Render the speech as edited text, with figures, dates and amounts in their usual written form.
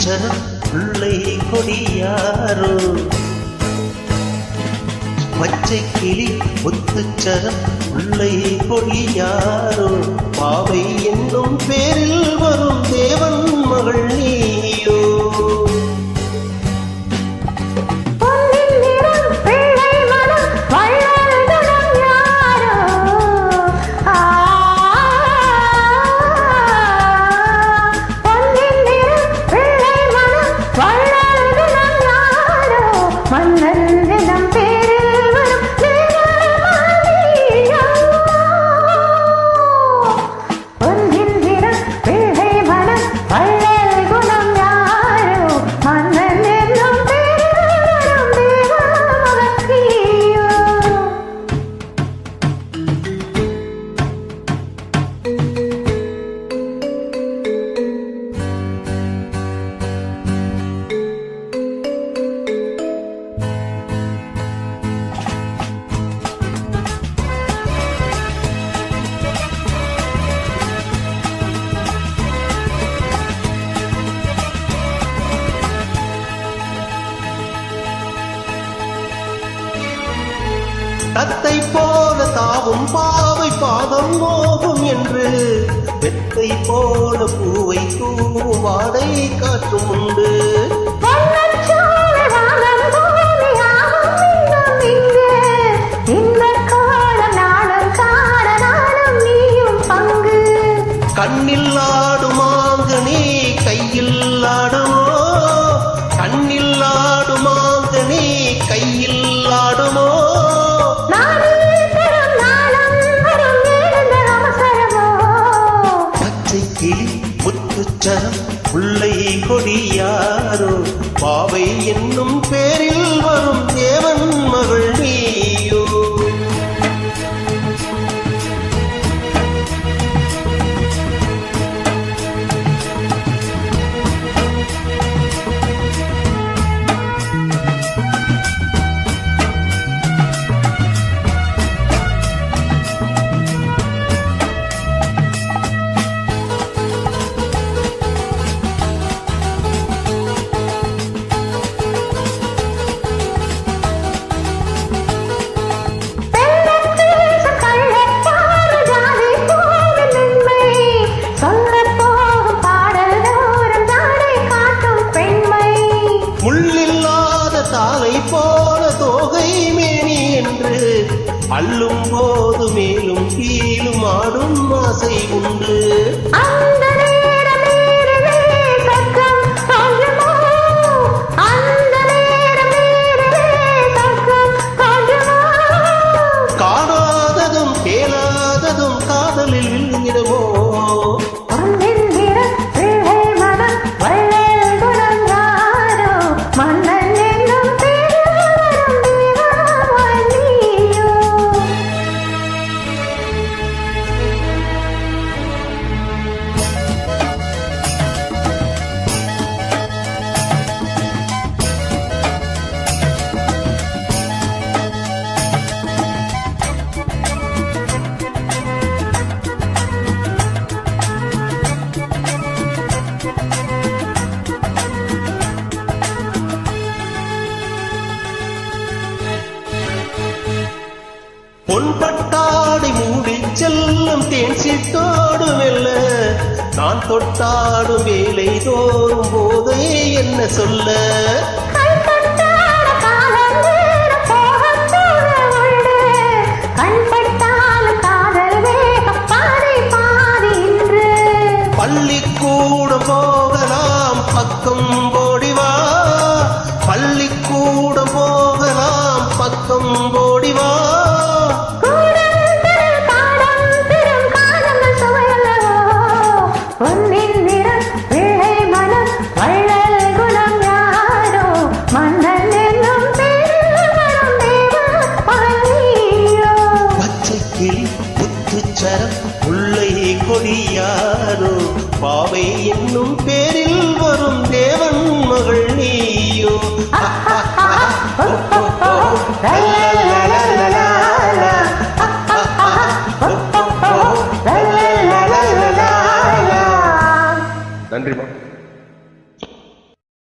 முத்துச்சரம் பிள்ளை கொடியாரோ பச்சை கிளி முத்துச்சரம் பிள்ளை கொடியாரோ பாவை என்னும் பேரில் வரும் தேவன் மகள் நீயோ தத்தை போல தாவும் பாவை பாதம் மோகும் என்று வெத்தை போல பூவை தூவும் வாடை காற்றும் உண்டு கண்ணில் ஆடுமாங்க நீ கையில் ஆடுமோ கண்ணில் ஆடுமாங்க நீ கையில் ஆடுமோ முத்துச்சரம் பிள்ளை கொடியாரோ பாவை என்னும் பேரில் வரும் தேவன் மகள் நீயோ போல தோகை மேனி என்று அள்ளும் போது மேலும் கீழும் ஆடும் ஆசை உண்டு காணாததும் கேளாததும் காதலில் விழுந்திடமோ பொன்பட்டாடை மூடி செல்லும் தேன் சிட்டோடு மெல்ல நான் தொட்டாடும் வேலை தோறும் போதே என்ன சொல்ல பள்ளிக்கூடம் போகலாம் பக்கம் போடிவா பள்ளிக்கூடம் போகலாம் பக்கம் போடிவா முத்துச்சரம் பிள்ளை கொடியாரோ பாவை என்னும் பேரில் வரும் தேவன் மகள் நீயோ